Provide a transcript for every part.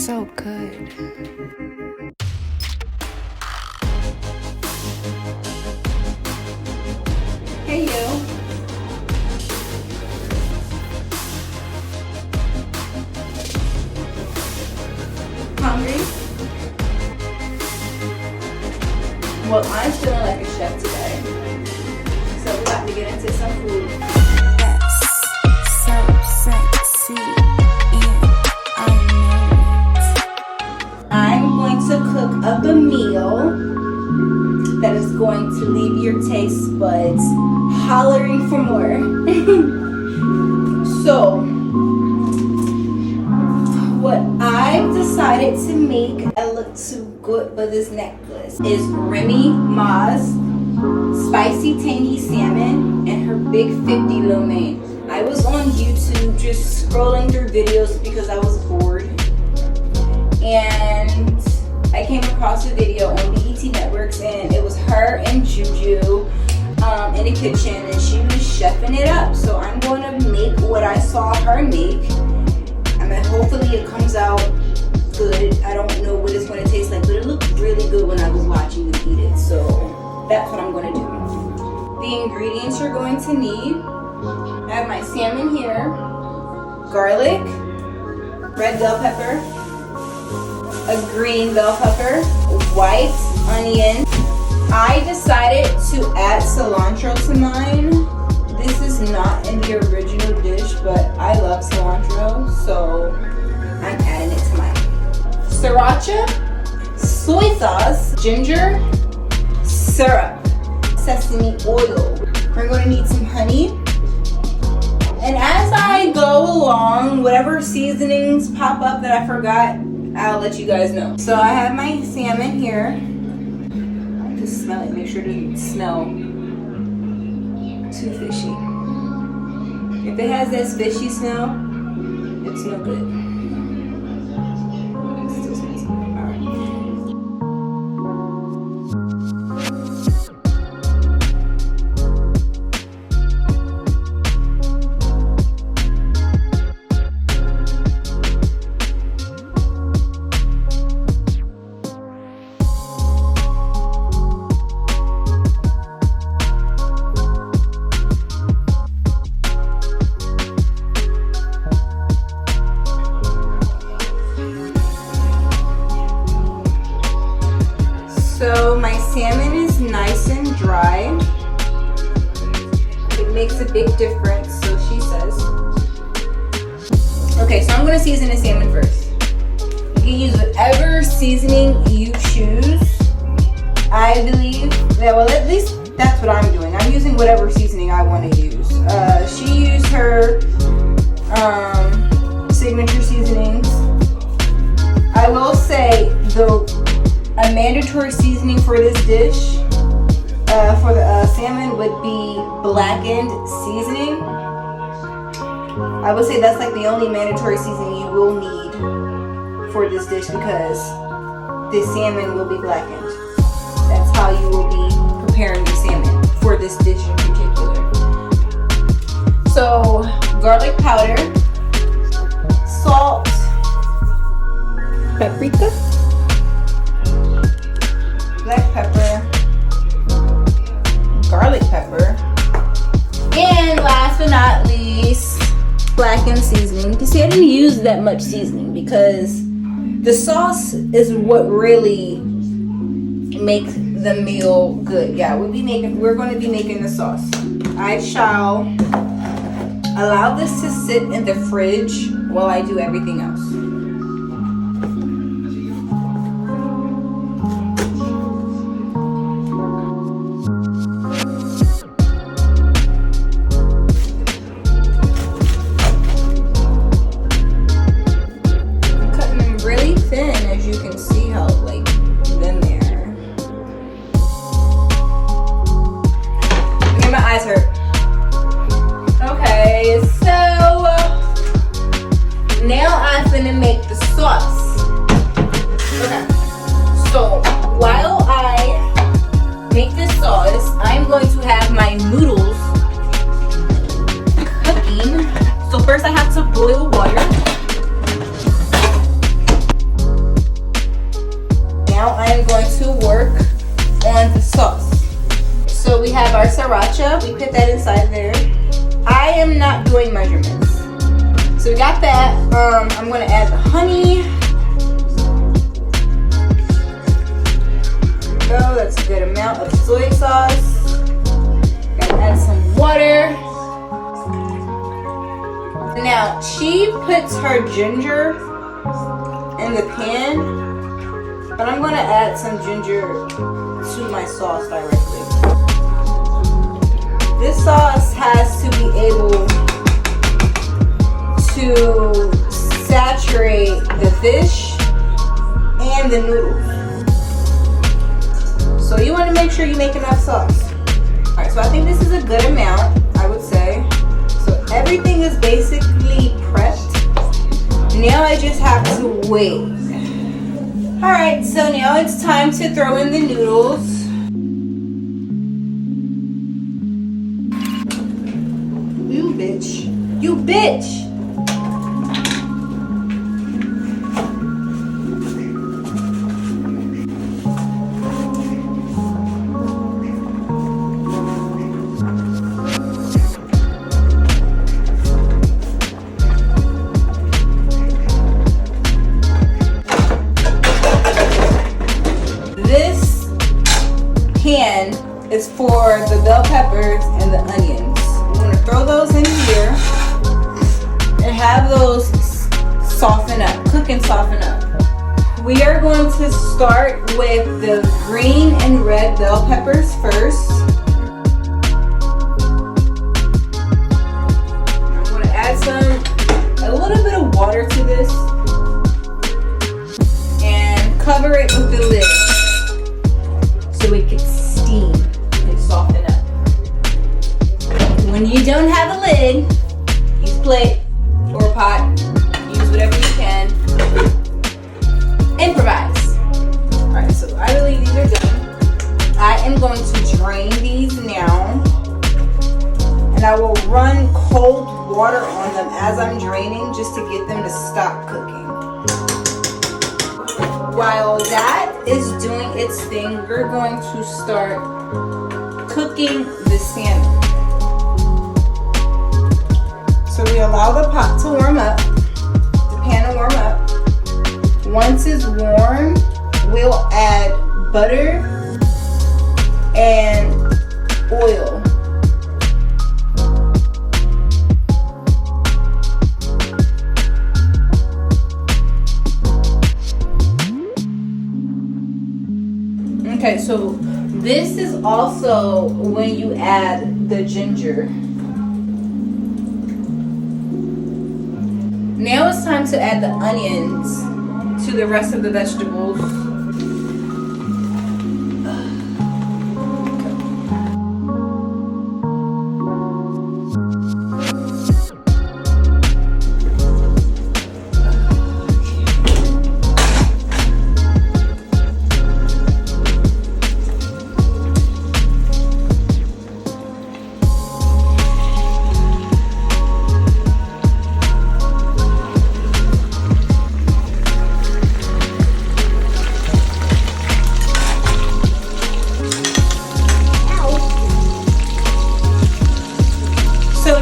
so good. Hey you. Hungry? Well, I'm feeling like a chef today. So we're about to get into some food. Yes, so sexy, and I know it. I'm going to cook up a meal that is going to leave your taste buds hollering for more. So, what I've decided to make that look too good for this necklace is Remy Ma's spicy tangy salmon and her big 50 lo mein. I was on YouTube just scrolling through videos because I was bored, and I came across a video on BET Networks, and it was her and Juju in the kitchen, and she was chefing it up. So I'm going to make what I saw her make. I mean, hopefully it comes out good. I don't know what it's going to taste like, but it looked really good when I was watching them eat it. So that's what I'm going to do. The ingredients you're going to need: I have my salmon here, garlic, red bell pepper, a green bell pepper, white onion. I decided to add cilantro to mine. This is not in the original dish, but I love cilantro, so I'm adding it to mine. Sriracha, soy sauce, ginger, syrup, sesame oil. We're going to need some honey. And as I go along, whatever seasonings pop up that I forgot, I'll let you guys know. So I have my salmon here. I just smell it, make sure it doesn't smell too fishy. If it has that fishy smell, it's no good. It still smells good. Alright. So my salmon is nice and dry. It makes a big difference, so she says. Okay, so I'm gonna season the salmon first. You can use whatever seasoning you choose. I believe that, well, at least that's what I'm doing. I'm using whatever seasoning I want to use. She used her signature seasonings. I will say a mandatory seasoning for this dish, for the salmon, would be blackened seasoning. I would say that's like the only mandatory seasoning you will need for this dish, because the salmon will be blackened. That's how you will be preparing your salmon for this dish in particular. So, garlic powder, salt, paprika, black pepper, garlic pepper, and last but not least, blackened seasoning. You can see I didn't use that much seasoning because the sauce is what really makes the meal good. Yeah, we're going to be making the sauce. I shall allow this to sit in the fridge while I do everything else. Now I'm finna make So we have our sriracha. We put that inside there. I am not doing measurements. So we got that. I'm gonna add the honey. Oh, that's a good amount of soy sauce. Gotta add some water. Now, she puts her ginger in the pan, but I'm gonna add some ginger to my sauce directly. This sauce has to be able to saturate the fish and the noodles. So you wanna make sure you make enough sauce. All right, so I think this is a good amount, I would say. So everything is basically prepped. Now I just have to wait. All right, so now it's time to throw in the noodles. You bitch. You bitch. Pan is for the bell peppers and the onions. I'm gonna throw those in here and have those soften up, cook and soften up. We are going to start with the green and red bell peppers first. I'm gonna add a little bit of water to this and cover it with the lid so it can steam and soften up. When you don't have a lid, use a plate or a pot, use whatever you can. Improvise. Alright, so I believe these are done. I am going to drain these now. And I will run cold water on them as I'm draining just to get them to stop cooking. While that is doing its thing, we're going to start cooking the salmon. So we allow the pot to warm up, the pan to warm up. Once it's warm, we'll add butter and oil. Okay, so this is also when you add the ginger. Now it's time to add the onions to the rest of the vegetables.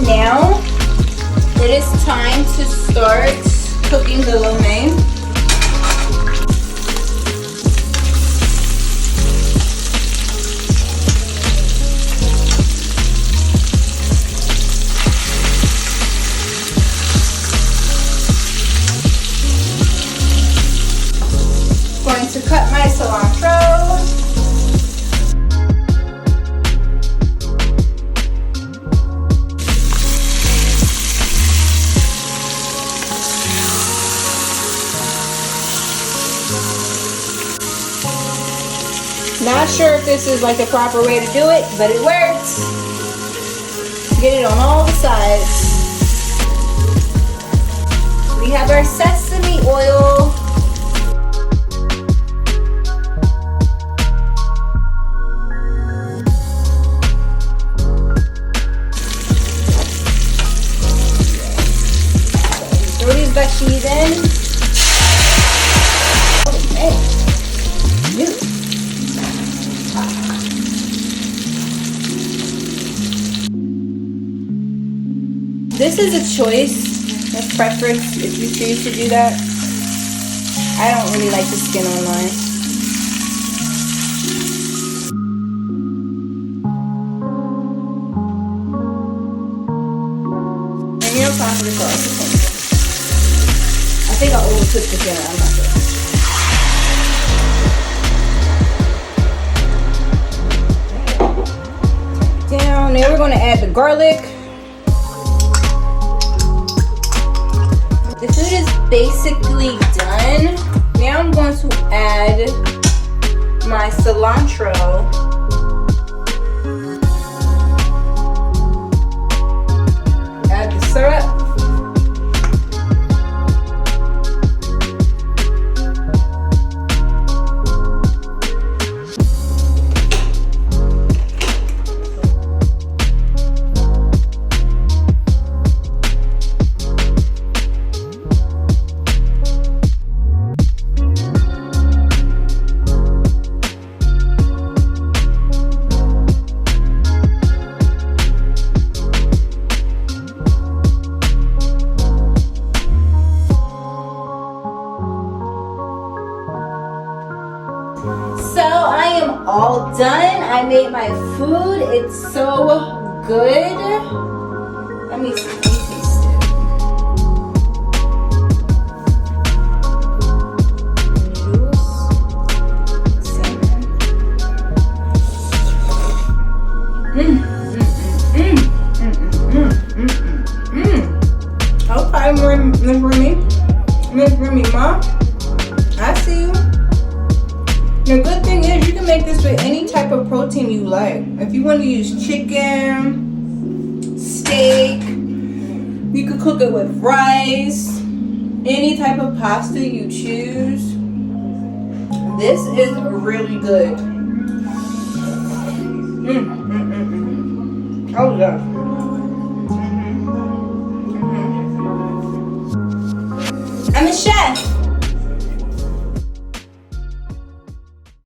Now it is time to start cooking the lo mein. Going to cut my cilantro. Not sure if this is like the proper way to do it, but it works. Get it on all the sides. We have our sesame oil. Throw these veggies in. Oh man. This is a choice, a preference if you choose to do that. I don't really like the skin on mine. And you don't time for the sauce. I think I overcooked the dinner. I'm not sure. Down there, we're going to add the garlic. The food is basically done. Now I'm going to add my cilantro. Add the syrup. So I am all done. I made my food. It's so good. Let me taste it. Noodles, salmon. Okay, Miss Remy Ma. I see you. The good thing is you can make this with any type of protein you like. If you want to use chicken, steak, you could cook it with rice, any type of pasta you choose. This is really good. Oh yeah. I'm a chef.